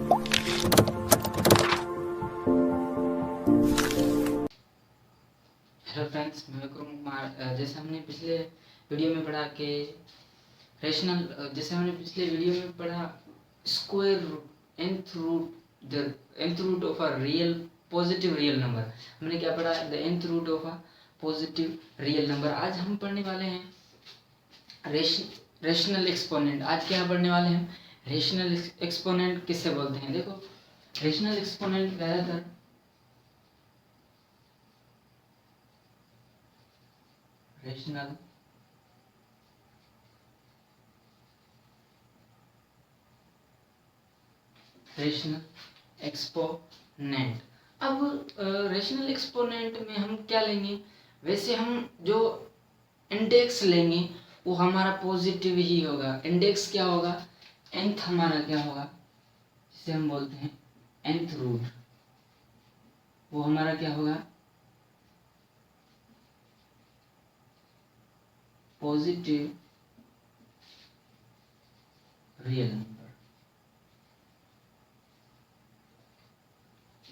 Hello friends, मैं विक्रम कुमार। जैसे हमने पिछले वीडियो में पढ़ा कि square root nth root of a real positive real number. हमने क्या पढ़ा? The nth root of a positive real number. आज हम पढ़ने वाले हैं रेशनल एक्सपोनेंट। आज क्या पढ़ने वाले हैं? रेशनल एक्सपोनेंट किससे बोलते हैं? देखो, रेशनल एक्सपोनेंट ज़्यादातर रेशनल एक्सपोनेंट। अब रेशनल एक्सपोनेंट में हम क्या लेंगे? वैसे हम जो इंडेक्स लेंगे वो हमारा पॉजिटिव ही होगा। इंडेक्स क्या होगा? nth हमारा क्या होगा, जिसे हम बोलते हैं nth रूट, वो हमारा क्या होगा? Positive real number.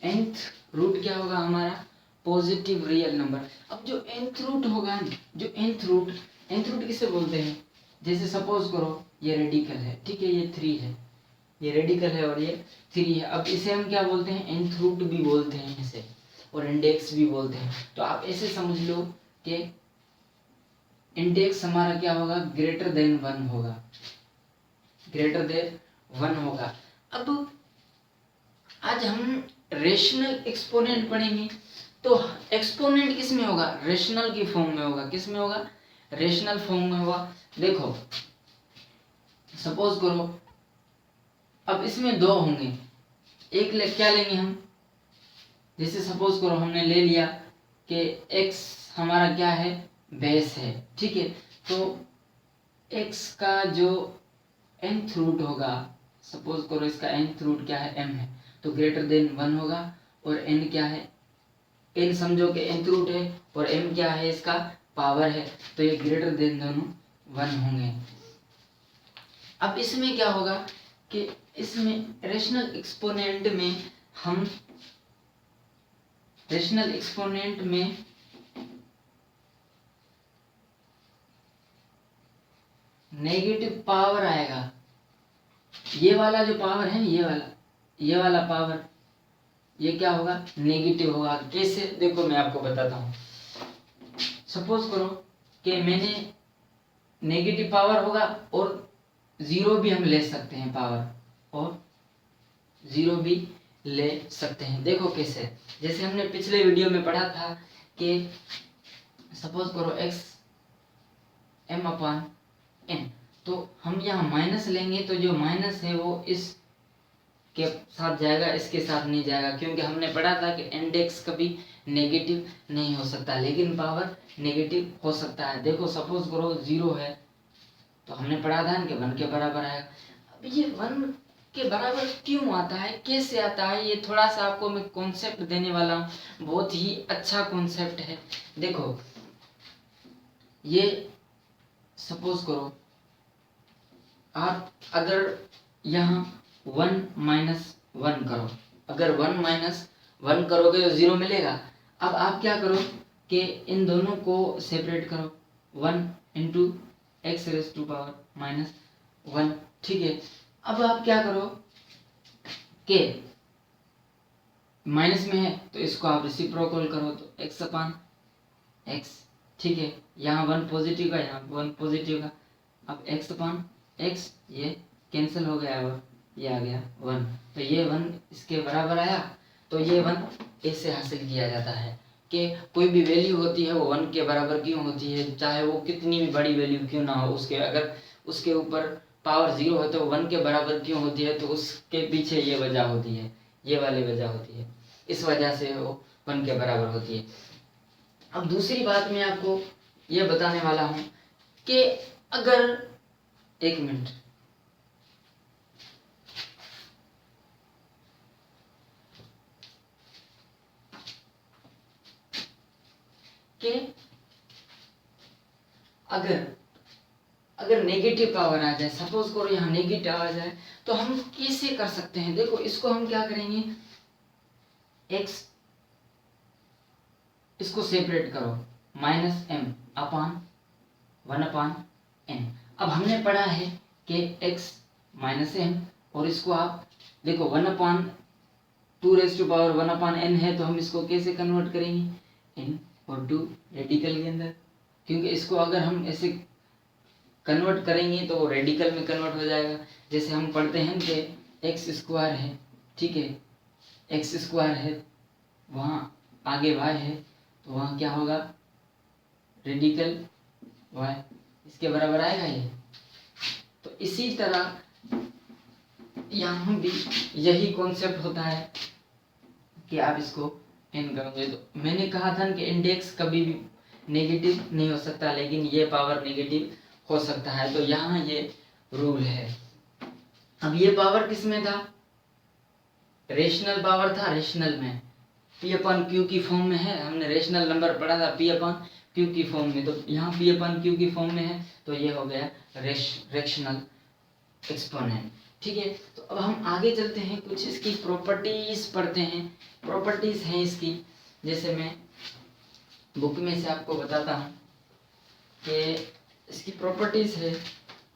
nth root क्या होगा हमारा? Positive real number. अब जो nth रूट होगा, जो nth रूट किसे बोलते हैं? जैसे सपोज करो ये रेडिकल है, ठीक है, ये 3 है, ये रेडिकल है और ये 3 है। अब इसे हम क्या बोलते हैं? nth रूट भी बोलते हैं इसे, और इंडेक्स भी बोलते हैं। तो आप ऐसे समझ लो कि इंडेक्स हमारा क्या होगा? ग्रेटर देन 1 होगा, ग्रेटर देन 1 होगा। अब आज हम रेशनल एक्सपोनेंट पढ़ेंगे। तो एक्सपोनेंट किस में होगा? रेशनल की फॉर्म में होगा। किस में होगा? रेशनल फॉर्म में होगा। देखो, सपोज करो अब इसमें 2 होंगे, क्या लेंगे हम? जैसे सपोज करो हमने ले लिया कि x हमारा क्या है? बेस है, ठीक है। तो x का जो nth रूट होगा, सपोज करो इसका nth रूट क्या है? m है, तो ग्रेटर देन 1 होगा। और n क्या है? n समझो कि nth रूट है, और m क्या है? इसका पावर है, तो ये ग्रेटर देन दोनों 1 होंगे। अब इसमें क्या होगा कि इसमें रेशनल एक्सपोनेंट में नेगेटिव पावर आएगा। ये वाला जो पावर है, ये वाला पावर, ये क्या होगा? नेगेटिव होगा। कैसे? देखो मैं आपको बताता हूँ। सपोज करो कि मैंने नेगेटिव पावर होगा, और 0 भी हम ले सकते हैं पावर, और 0 भी ले सकते हैं। देखो कैसे? जैसे हमने पिछले वीडियो में पढ़ा था कि सपोज करो x m/n, तो हम यहाँ माइनस लेंगे, तो जो माइनस है वो इस के साथ जाएगा, इसके साथ नहीं जाएगा, क्योंकि हमने पढ़ा था कि इंडेक्स कभी नेगेटिव नहीं हो सकता, लेकिन पावर नेगेटिव हो सकता है। देखो सपोज करो 0 है, तो हमने पढ़ा था कि 1 के बराबर आएगा। अब ये 1 के बराबर क्यों आता है, कैसे आता है, ये थोड़ा सा आपको मैं कॉन्सेप्ट देने वाला हूँ। बहुत ही अच्छा कॉन्सेप्ट है। देखो, ये सपोज करो आप अगर यहाँ 1 - 1 करो, अगर 1 - 1 करोगे तो 0 मिलेगा। अब आप क्या करो कि इन दोनों को सेपरेट करो, 1 × x⁻⁻1, ठीक है। अब आप क्या करो कि माइनस में है तो इसको आप रेसिप्रोकल करो, तो x/x, ठीक है। यहाँ 1 पॉजिटिव का, यहाँ 1 पॉजिटिव का। अब x/x ये कैंसिल हो गया और ये आ गया 1, तो ये 1 इसके बराबर आया। तो ये 1 ऐसे हासिल किया जाता है कि कोई भी वैल्यू होती है वो 1 के बराबर क्यों होती है, चाहे वो कितनी भी बड़ी वैल्यू क्यों ना हो, उसके अगर उसके ऊपर पावर 0 है तो 1 के बराबर क्यों होती है, तो उसके पीछे ये वजह होती है, ये वाली वजह होती है, इस वजह से वो 1 के बराबर होती है। अब दूसरी बात मैं आपको ये बताने वाला हूँ कि अगर, एक मिनट, कि अगर अगर नेगेटिव पावर आ जाए, सपोज करो यहाँ नेगेटिव आ जाए, तो हम कैसे कर सकते हैं? देखो इसको हम क्या करेंगे, x इसको सेपरेट करो, माइनस m अपान 1/n। अब हमने पढ़ा है कि x माइनस m, और इसको आप देखो 1/2⁻1/n है, तो हम इसको कैसे कन्वर्ट करेंगे, n और 2 रेडिकल के अंदर, क्योंकि इसको अगर हम ऐसे कन्वर्ट करेंगे तो वो रेडिकल में कन्वर्ट हो जाएगा। जैसे हम पढ़ते हैं कि एक्स स्क्वायर है, ठीक है, एक्स स्क्वायर है, वहाँ आगे y है, तो वहाँ क्या होगा, रेडिकल y, इसके बराबर आएगा ये। तो इसी तरह यहाँ भी यही कॉन्सेप्ट होता है कि आप इसको n करोगे। तो मैंने कहा था कि इंडेक्स कभी भी नेगेटिव नहीं हो सकता, लेकिन ये पावर नेगेटिव हो सकता है, तो यहाँ ये रूल है। अब ये पावर किस में था, रेशनल पावर था, रेशनल में p/q की फॉर्म में है, हमने रेशनल नंबर पढ़ा था p/q की फॉर्म में, तो यहाँ p/q की फॉर्म में है, तो ये हो गया रेशनल एक्सपोनेंट, ठीक है। तो अब हम आगे चलते हैं, कुछ इसकी प्रॉपर्टीज पढ़ते हैं। प्रॉपर्टीज हैं इसकी, जैसे मैं बुक में से आपको बताता हूँ कि इसकी प्रॉपर्टीज है।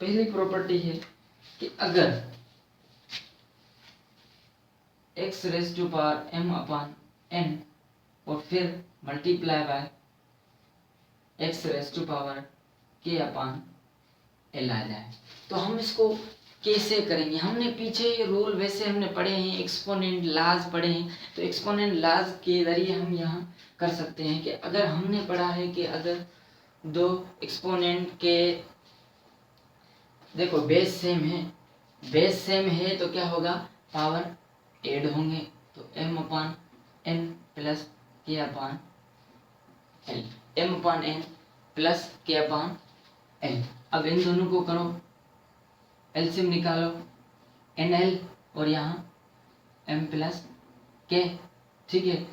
पहली प्रॉपर्टी है कि अगर x⁻m/n और फिर मल्टीप्लाई बाय x⁻k/L आ जाए, तो हम इसको कैसे करेंगे? हमने पीछे रूल वैसे हमने पढ़े हैं, एक्सपोनेंट लाज पढ़े हैं, तो एक्सपोनेंट लाज के जरिए हम यहाँ कर सकते हैं कि अगर हमने पढ़ा है कि अगर दो एक्सपोनेंट के देखो बेस सेम है, बेस सेम है तो क्या होगा, पावर ऐड होंगे, तो m/n plus k/L, m/n plus k/L। अब इन दोनों को करो, एलसीएम निकालो, nl और यहाँ m प्लस k, ठीक है,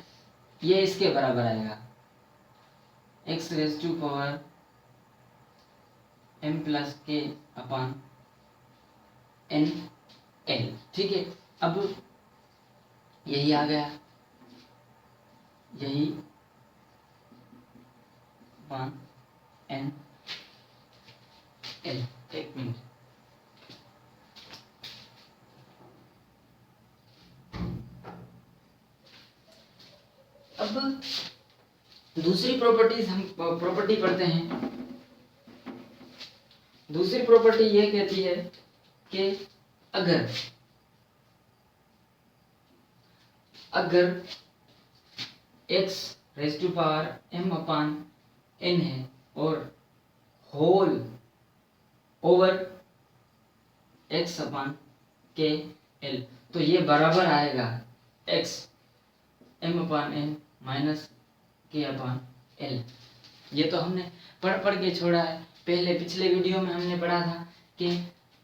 ये इसके बराबर आएगा x⁻m प्लस k/nl, ठीक है। अब यही आ गया, यही n l, एक मिनट, अब दूसरी प्रॉपर्टीज हम प्रॉपर्टी पढ़ते हैं। दूसरी प्रॉपर्टी ये कहती है कि अगर x⁻m/n है और होल ओवर x/kl, तो ये बराबर आएगा x(m/n माइनस k/l। ये तो हमने पढ़ के छोड़ा है, पहले पिछले वीडियो में हमने पढ़ा था कि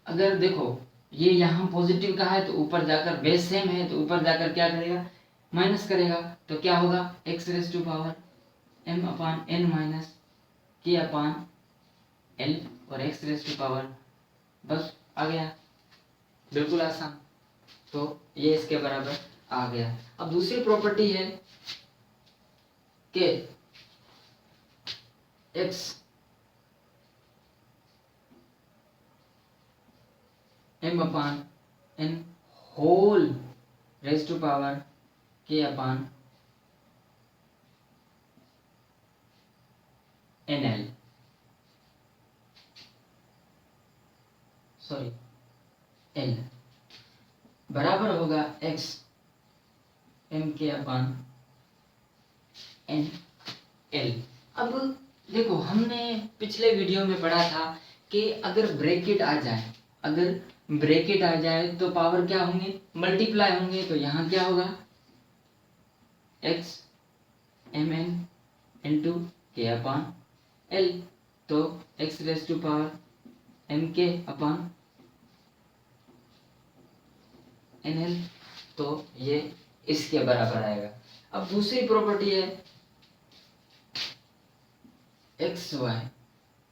अगर देखो ये यहाँ पॉजिटिव का है तो ऊपर जाकर बेस सेम है तो ऊपर जाकर क्या करेगा, माइनस करेगा, तो क्या होगा x⁻m/n माइनस k/l और x⁻, बस आ गया, बिल्कुल आसान। तो ये इसके बराबर आ गया। अब दूसरी प्रॉपर्टी है कि x(m/n) whole raise to power k/nl, sorry l, बराबर होगा x(m/n)l। अब देखो हमने पिछले वीडियो में पढ़ा था कि अगर ब्रैकेट आ जाए, अगर ब्रैकेट आ जाए तो पावर क्या होंगे, मल्टीप्लाई होंगे, तो यहाँ क्या होगा x(mn) इंटू k/l, तो x⁻mk/nl, तो ये इसके बराबर आएगा। अब दूसरी प्रॉपर्टी है xy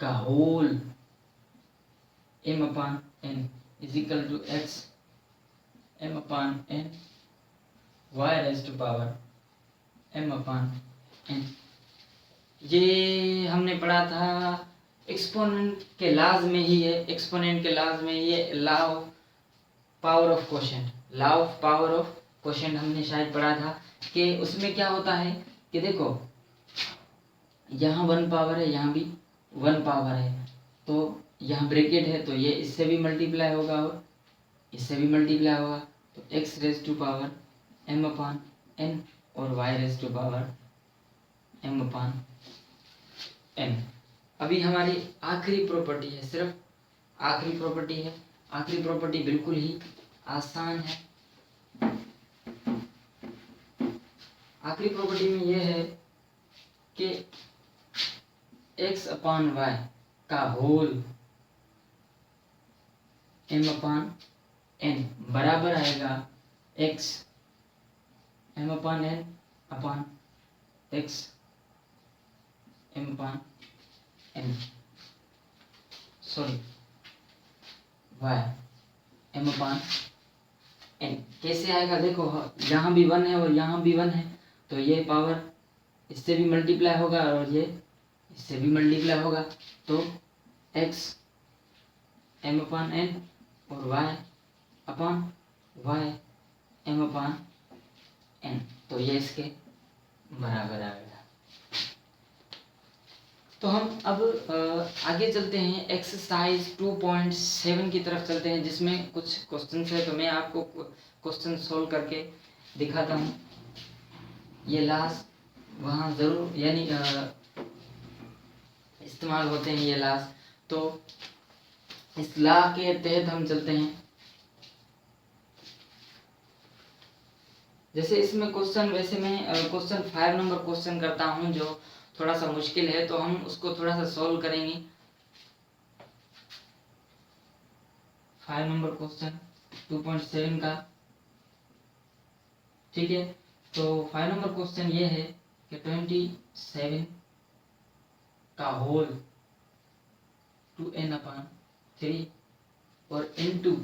का whole m upon n is equal to x m upon n y raised to power m upon n। ये हमने पढ़ा था एक्सपोनेंट के लाज में ही है, एक्सपोनेंट के लाज में ये law of power of quotient, law of power of quotient हमने शायद पढ़ा था कि उसमें क्या होता है कि देखो यहाँ 1 पावर है, यहाँ भी 1 पावर है, तो यहाँ ब्रैकेट है तो ये इससे भी मल्टीप्लाई होगा और इससे भी मल्टीप्लाई होगा, तो x raise to power m upon n और y raise to power m upon n। अभी हमारी आखिरी प्रॉपर्टी है, सिर्फ आखिरी प्रॉपर्टी है। आखिरी प्रॉपर्टी बिल्कुल ही आसान है। आखिरी प्रॉपर्टी में यह है कि x अपॉन y का होल m अपॉन n बराबर आएगा x m upon n upon x m upon n, sorry y m upon n। कैसे आएगा देखो, यहाँ भी 1 है और यहाँ भी 1 है, तो ये पावर इससे भी मल्टीप्लाई होगा और ये इससे भी मल्टीप्लाई होगा, तो x m अपॉन n और y upon y m upon n, तो ये इसके बराबर आएगा। तो हम अब आगे चलते हैं, एक्सरसाइज 2.7 की तरफ चलते हैं, जिसमें कुछ क्वेश्चन है। तो मैं आपको क्वेश्चन सोल्व करके दिखाता हूँ। ये लास्ट वहाँ ज़रूर यानी इस्तेमाल होते हैं ये लास्ट, तो इस लॉ के तहत हम चलते हैं। जैसे इसमें क्वेश्चन, वैसे मैं क्वेश्चन 5 नंबर क्वेश्चन करता हूँ जो थोड़ा सा मुश्किल है, तो हम उसको थोड़ा सा सॉल्व करेंगे। 5 नंबर क्वेश्चन 2.7 का, ठीक है। तो 5 नंबर क्वेश्चन ये है कि 27 का होल 2n अपॉन 3 और into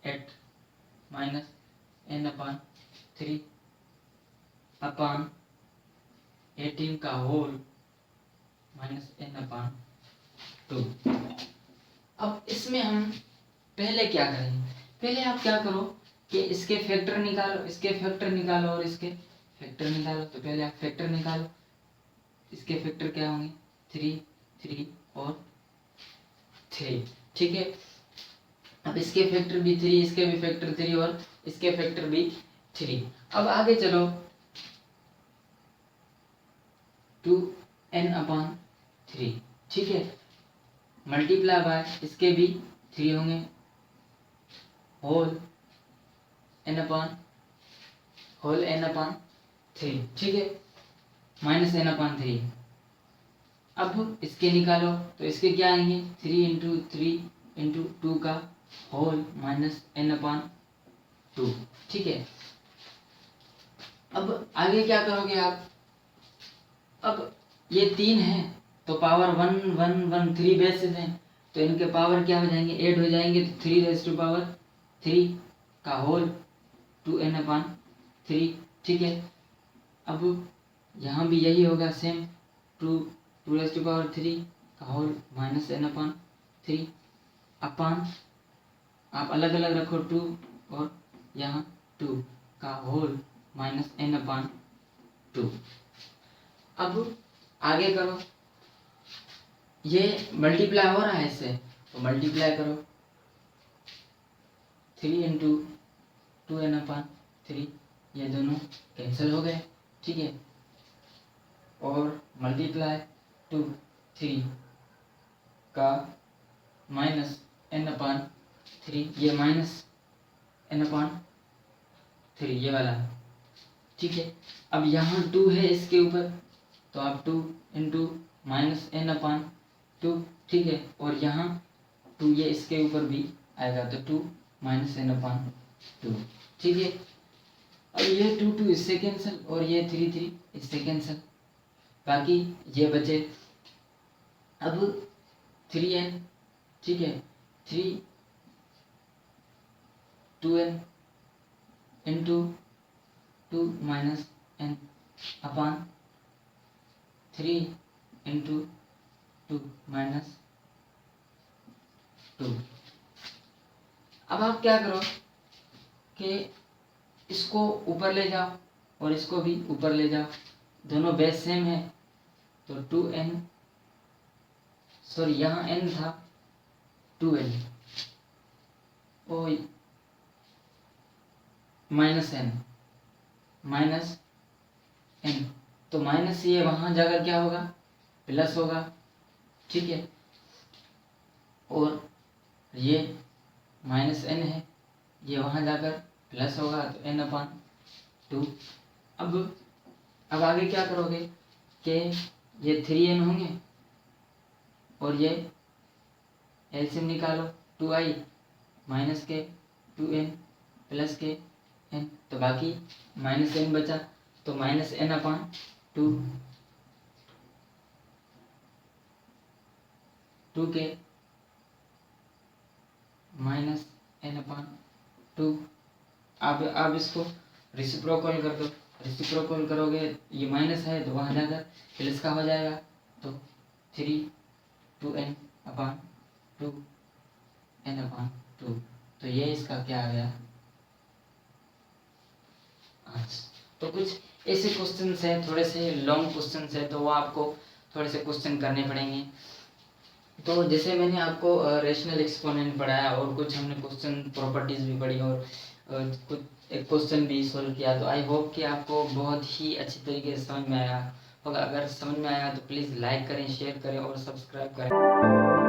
8 minus n upon 3 upon 18 का होल माइनस n अपॉन 2। अब इसमें हम पहले क्या करें, पहले आप क्या करो कि इसके फैक्टर निकालो, इसके फैक्टर निकालो और इसके फैक्टर निकालो। तो पहले आप फैक्टर निकालो, इसके फैक्टर क्या होंगे 3 3 और 3, ठीक है। अब इसके फैक्टर भी 3, इसके भी फैक्टर 3 और इसके फैक्टर भी 3। अब आगे चलो, 2n अपॉन 3, ठीक है, मल्टीप्लाई बाय इसके भी 3 होंगे, होल n अपॉन 3, ठीक है, माइनस n अपॉन 3। अब इसके निकालो तो इसके क्या आएंगे 3 इंटू 3 इंटू 2 का होल माइनस n अपॉन 2, ठीक है। अब आगे क्या करोगे आप, अब ये 3 है तो पावर 1 1 1 3 बेसिस हैं, तो इनके पावर क्या हो जाएंगे 8 हो जाएंगे, तो 3 रेज़ टू पावर 3 का होल 2n अपॉन 3, ठीक है। अब यहाँ भी यही होगा सेम, 2 रेज़ टू पावर 3 का whole minus n upon 3 upon, आप अलग अलग रखो 2 और यहाँ 2 का होल माइनस n अपॉन 2। अब आगे करो, ये मल्टीप्लाई हो रहा है इससे, तो मल्टीप्लाई करो 3 इंटू 2n अपॉन 3, ये दोनों कैंसिल हो गए, ठीक है। और मल्टीप्लाई 2 3 का माइनस n अपॉन 3, ये माइनस n अपॉन 3 ये वाला, ठीक है। अब यहाँ 2 है इसके ऊपर, तो आप 2 इंटू माइनस n अपॉन 2, ठीक है, और यहाँ 2 ये इसके ऊपर भी आएगा, तो 2 माइनस n अपॉन 2, ठीक है। अब ये 2 2 इससे कैंसिल और ये 3 3 इससे कैंसिल, बाकी ये बचे। अब 3n ठीक है, 3 2n इंटू 2 माइनस n अपान 3 इंटू 2 माइनस 2। अब आप क्या करो कि इसको ऊपर ले जाओ और इसको भी ऊपर ले जाओ, दोनों बेस सेम है तो 2n, सॉरी यहाँ n था 2n और माइनस n, तो माइनस ये वहाँ जाकर क्या होगा, प्लस होगा, ठीक है। और ये माइनस n है, ये वहाँ जाकर प्लस होगा तो n अपान 2। अब आगे क्या करोगे कि ये 3n होंगे और ये एलसीएम निकालो, 2i माइनस के 2n प्लस के n, तो बाकी माइनस n बचा, तो माइनस n अपान 2 के माइनस n अपान 2। अब इसको रेसिप्रोकल कर दो, रेसिप्रोकल करोगे ये माइनस है तो वहाँ जाकर प्लस का हो जाएगा, तो 3 2n अपान 2 n अपान 2, तो ये इसका क्या आ गया आंसर। तो कुछ ऐसे क्वेश्चंस हैं, थोड़े से लॉन्ग क्वेश्चंस हैं, तो वो आपको थोड़े से क्वेश्चन करने पड़ेंगे। तो जैसे मैंने आपको रेशनल एक्सपोनेंट पढ़ाया और कुछ हमने क्वेश्चन प्रॉपर्टीज भी पढ़ी और कुछ एक क्वेश्चन भी सॉल्व किया, तो आई होप कि आपको बहुत ही अच्छी तरीके से समझ में आया होगा। अगर समझ में आया तो प्लीज़ लाइक करें, शेयर करें और सब्सक्राइब करें।